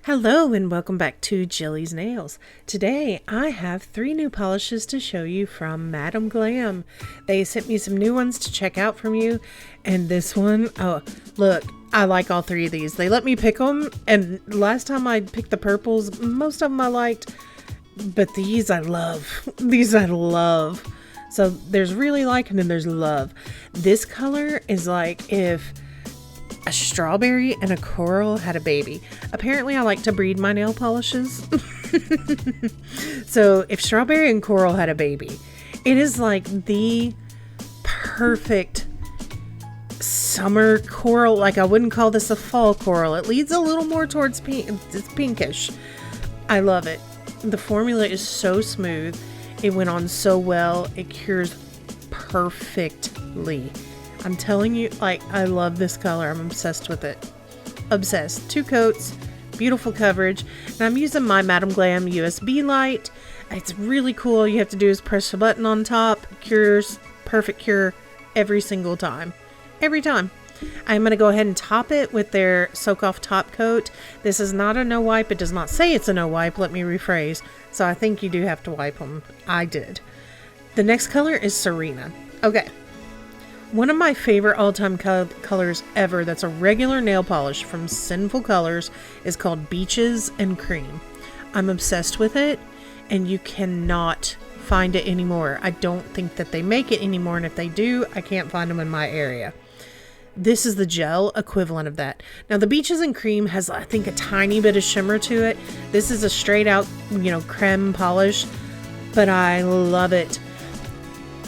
Hello and welcome back to Jilly's Nails. Today I have 3 new polishes to show you from Madam Glam. They sent me some new ones to check out from you, and this one, oh look, I like all 3 of these. They let me pick them, and last time I picked the purples, most of them I liked, but these I love. These I love. So there's really like and then there's love. This color is like if a strawberry and a coral had a baby. Apparently I like to breed my nail polishes. So if strawberry and coral had a baby, it is like the perfect summer coral. Like, I wouldn't call this a fall coral. It leads a little more towards pink. It's pinkish. I love it. The formula is so smooth. It went on so well. It cures perfectly. I'm telling you, like, I love this color. I'm obsessed with it. Obsessed. 2 coats, beautiful coverage. And I'm using my Madam Glam USB light. It's really cool. All you have to do is press a button on top. Cures. Perfect cure every single time. Every time. I'm going to go ahead and top it with their soak off top coat. This is not a no wipe. It does not say it's a no wipe. Let me rephrase. So I think you do have to wipe them. I did. The next color is Serena. Okay. One of my favorite all-time colors ever that's a regular nail polish from Sinful Colors is called Beaches and Cream. I'm obsessed with it, and you cannot find it anymore. I don't think that they make it anymore, and if they do, I can't find them in my area. This is the gel equivalent of that. Now, the Beaches and Cream has, I think, a tiny bit of shimmer to it. This is a straight out, creme polish, but I love it.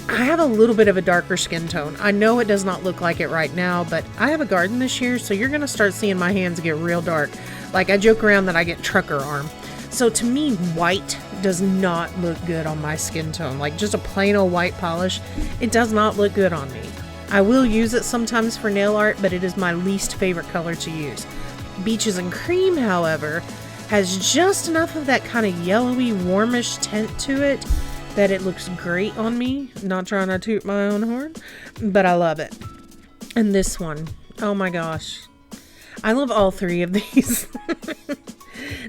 I have a little bit of a darker skin tone. I know it does not look like it right now, but I have a garden this year, so you're going to start seeing my hands get real dark. Like, I joke around that I get trucker arm. So to me, white does not look good on my skin tone. Like, just a plain old white polish, it does not look good on me. I will use it sometimes for nail art, but it is my least favorite color to use. Beaches and Cream, however, has just enough of that kind of yellowy, warmish tint to it that it looks great on me. Not trying to toot my own horn, but I love it. And this one, oh my gosh. I love all 3 of these.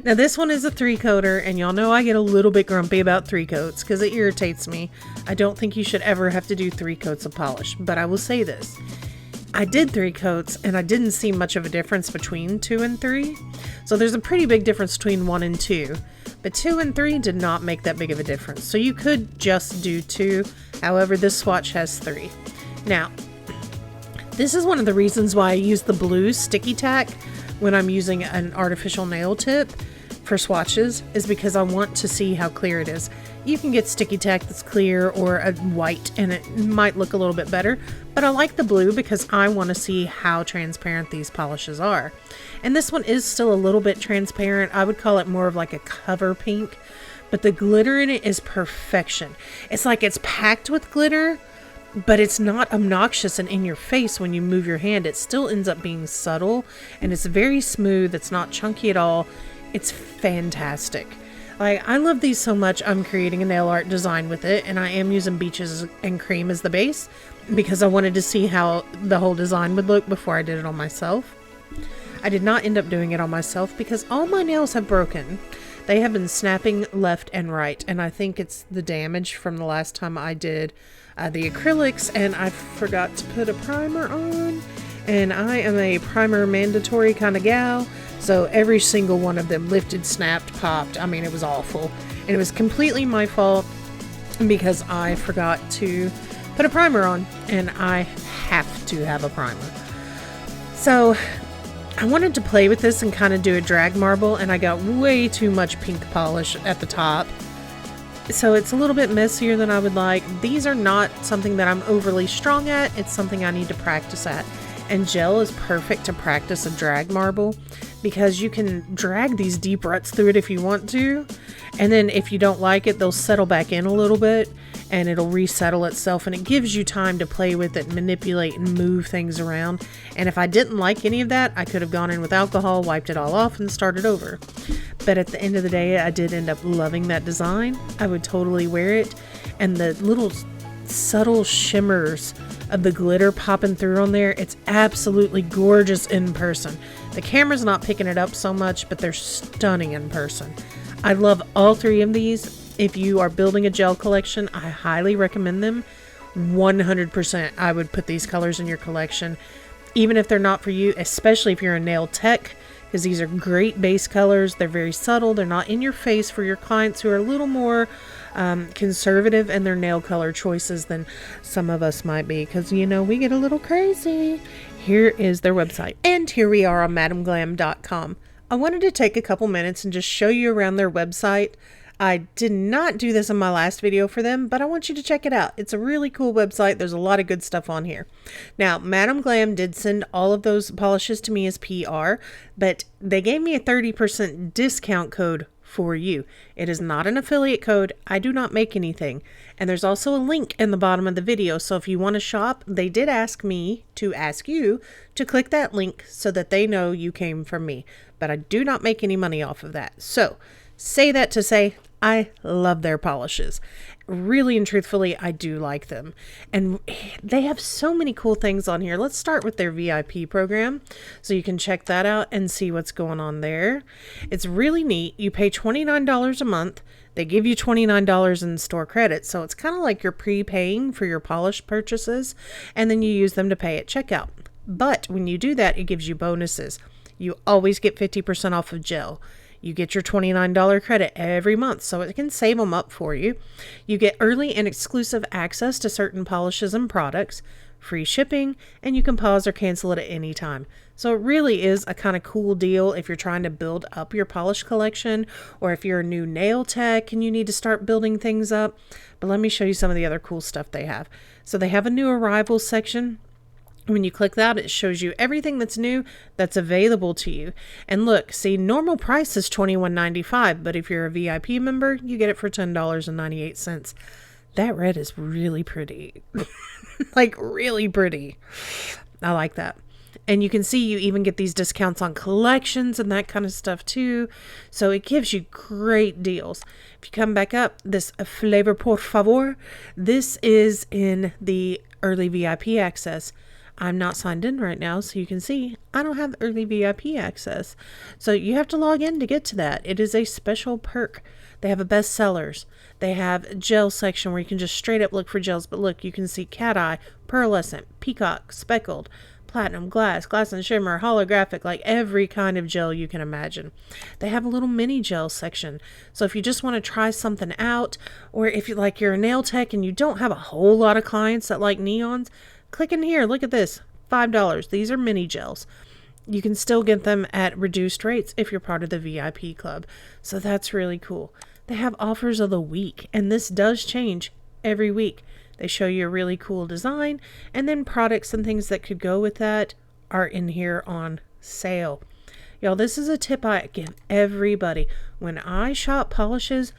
Now this one is a 3-coater, and y'all know I get a little bit grumpy about 3 coats because it irritates me. I don't think you should ever have to do 3 coats of polish, but I will say this. I did 3 coats and I didn't see much of a difference between 2 and 3. So there's a pretty big difference between 1 and 2. But 2 and 3 did not make that big of a difference. So you could just do 2. However, this swatch has 3. Now, this is one of the reasons why I use the blue sticky tack when I'm using an artificial nail tip for swatches, is because I want to see how clear it is. You can get sticky tack that's clear or a white and it might look a little bit better, but I like the blue because I want to see how transparent these polishes are. And this one is still a little bit transparent. I would call it more of like a cover pink, but the glitter in it is perfection. It's like it's packed with glitter, but it's not obnoxious and in your face when you move your hand. It still ends up being subtle, and it's very smooth. It's not chunky at all. It's fantastic. Like, I love these so much. I'm creating a nail art design with it, and I am using Beaches and Cream as the base because I wanted to see how the whole design would look before I did it on myself. I did not end up doing it on myself because all my nails have broken. They have been snapping left and right, and I think it's the damage from the last time I did the acrylics, and I forgot to put a primer on, and I am a primer mandatory kind of gal, so every single one of them lifted, snapped, popped. I mean, it was awful, and it was completely my fault because I forgot to put a primer on, and I have to have a primer. So I wanted to play with this and kind of do a drag marble, and I got way too much pink polish at the top. So it's a little bit messier than I would like. These are not something that I'm overly strong at. It's something I need to practice at. And gel is perfect to practice a drag marble because you can drag these deep ruts through it if you want to. And then if you don't like it, they'll settle back in a little bit and it'll resettle itself. And it gives you time to play with it, manipulate and move things around. And if I didn't like any of that, I could have gone in with alcohol, wiped it all off and started over. But at the end of the day, I did end up loving that design. I would totally wear it. And the little subtle shimmers of the glitter popping through on there, it's absolutely gorgeous in person. The camera's not picking it up so much, but they're stunning in person. I love all three of these. If you are building a gel collection, I highly recommend them. 100% I would put these colors in your collection, even if they're not for you, especially if you're a nail tech, because these are great base colors. They're very subtle. They're not in your face for your clients who are a little more conservative in their nail color choices than some of us might be, because, you know, we get a little crazy. Here is their website. And here we are on madamglam.com. I wanted to take a couple minutes and just show you around their website. I did not do this in my last video for them, but I want you to check it out. It's a really cool website. There's a lot of good stuff on here. Now, Madam Glam did send all of those polishes to me as PR, but they gave me a 30% discount code for you. It is not an affiliate code. I do not make anything. And there's also a link in the bottom of the video. So if you want to shop, they did ask me to ask you to click that link so that they know you came from me. But I do not make any money off of that. So say that to say, I love their polishes. Really and truthfully, I do like them. And they have so many cool things on here. Let's start with their VIP program, so you can check that out and see what's going on there. It's really neat. You pay $29 a month. They give you $29 in store credit, so it's kind of like you're prepaying for your polish purchases, and then you use them to pay at checkout. But when you do that, it gives you bonuses. You always get 50% off of gel. You get your $29 credit every month, so it can save them up for you. You get early and exclusive access to certain polishes and products, free shipping, and you can pause or cancel it at any time. So it really is a kind of cool deal if you're trying to build up your polish collection, or if you're a new nail tech and you need to start building things up. But let me show you some of the other cool stuff they have. So they have a new arrivals section. When you click that, it shows you everything that's new that's available to you. And look, see, normal price is $21.95, but if you're a VIP member, you get it for $10.98. That red is really pretty. Like, really pretty. I like that. And you can see you even get these discounts on collections and that kind of stuff too. So it gives you great deals. If you come back up, this Flavor Por Favor, this is in the early VIP access. I'm not signed in right now, so you can see I don't have early VIP access. So you have to log in to get to that. It is a special perk. They have a bestsellers. They have a gel section where you can just straight up look for gels. But look, you can see cat eye, pearlescent, peacock, speckled, platinum, glass and shimmer, holographic, like every kind of gel you can imagine. They have a little mini gel section. So if you just want to try something out, or if you like you're a nail tech and you don't have a whole lot of clients that like neons, click in here. Look at this. $5. These are mini gels. You can still get them at reduced rates if you're part of the VIP club. So that's really cool. They have offers of the week, and this does change every week. They show you a really cool design, and then products and things that could go with that are in here on sale. Y'all, this is a tip I give everybody. When I shop polishes,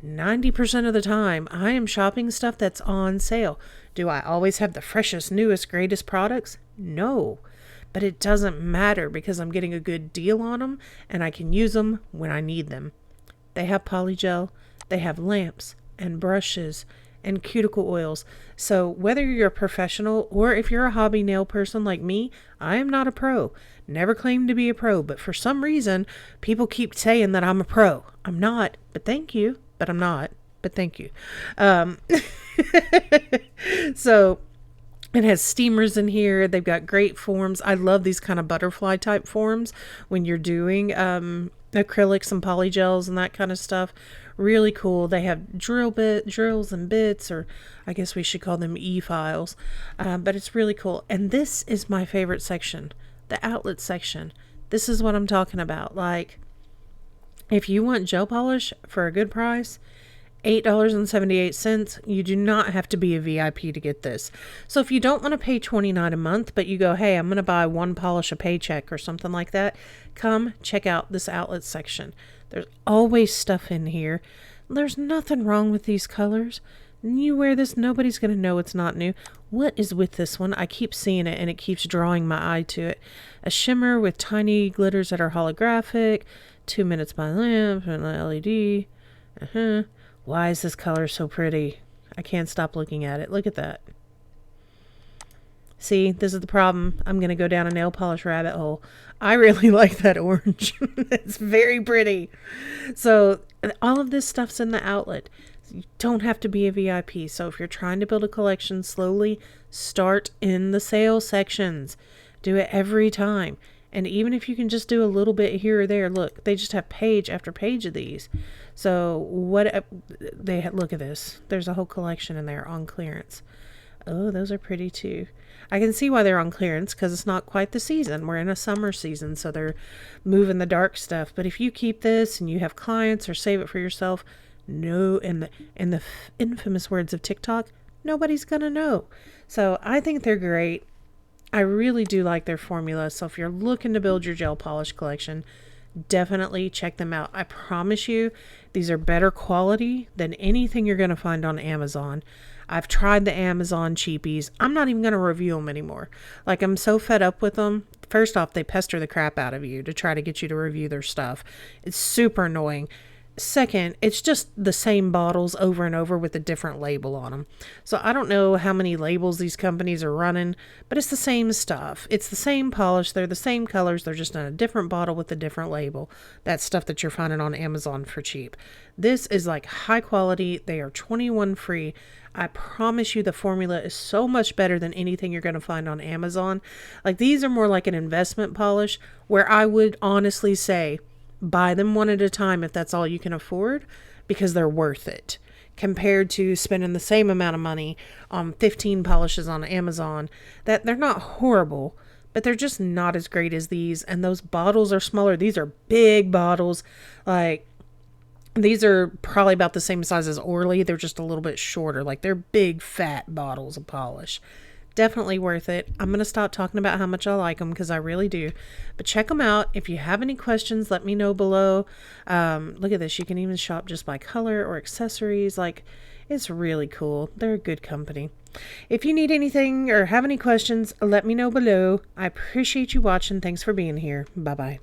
90% of the time, I am shopping stuff that's on sale. Do I always have the freshest, newest, greatest products? No. But it doesn't matter because I'm getting a good deal on them and I can use them when I need them. They have polygel, they have lamps and brushes and cuticle oils. So whether you're a professional or if you're a hobby nail person like me, I am not a pro. Never claimed to be a pro, but for some reason, people keep saying that I'm a pro. I'm not, but thank you. But I'm not, but thank you. So it has steamers in here. They've got great forms. I love these kind of butterfly type forms when you're doing acrylics and polygels and that kind of stuff. Really cool. They have drills and bits, or I guess we should call them e-files. But it's really cool. And this is my favorite section, the outlet section. This is what I'm talking about. Like, if you want gel polish for a good price, $8.78, you do not have to be a VIP to get this. So if you don't want to pay $29 a month, but you go, hey, I'm going to buy one polish a paycheck or something like that, come check out this outlet section. There's always stuff in here. There's nothing wrong with these colors. You wear this, nobody's going to know it's not new. What is with this one? I keep seeing it and it keeps drawing my eye to it. A shimmer with tiny glitters that are holographic. 2 minutes by lamp and LED. Why is this color so pretty? I can't stop looking at it. Look at that. See, this is the problem. I'm going to go down a nail polish rabbit hole. I really like that orange. It's very pretty. So all of this stuff's in the outlet. You don't have to be a VIP. So if you're trying to build a collection slowly, start in the sale sections. Do it every time. And even if you can just do a little bit here or there, look, they just have page after page of these. So look at this. There's a whole collection in there on clearance. Oh, those are pretty too. I can see why they're on clearance because it's not quite the season. We're in a summer season, so they're moving the dark stuff. But if you keep this and you have clients or save it for yourself, no, in the infamous words of TikTok, nobody's gonna know. So I think they're great. I really do like their formula. So if you're looking to build your gel polish collection, definitely check them out. I promise you, these are better quality than anything you're going to find on Amazon. I've tried the Amazon cheapies. I'm not even going to review them anymore. Like, I'm so fed up with them. First off, they pester the crap out of you to try to get you to review their stuff. It's super annoying. Second, it's just the same bottles over and over with a different label on them. So I don't know how many labels these companies are running, but it's the same stuff. It's the same polish. They're the same colors. They're just in a different bottle with a different label. That's stuff that you're finding on Amazon for cheap. This is like high quality. They are 21 free. I promise you the formula is so much better than anything you're going to find on Amazon. Like, these are more like an investment polish where I would honestly say, buy them one at a time if that's all you can afford, because they're worth it compared to spending the same amount of money on 15 polishes on Amazon. That they're not horrible, but they're just not as great as these. And those bottles are smaller. These are big bottles. Like, these are probably about the same size as Orly. They're just a little bit shorter. Like, they're big fat bottles of polish. Definitely worth it. I'm going to stop talking about how much I like them because I really do. But check them out. If you have any questions, let me know below. Look at this. You can even shop just by color or accessories. Like, it's really cool. They're a good company. If you need anything or have any questions, let me know below. I appreciate you watching. Thanks for being here. Bye-bye.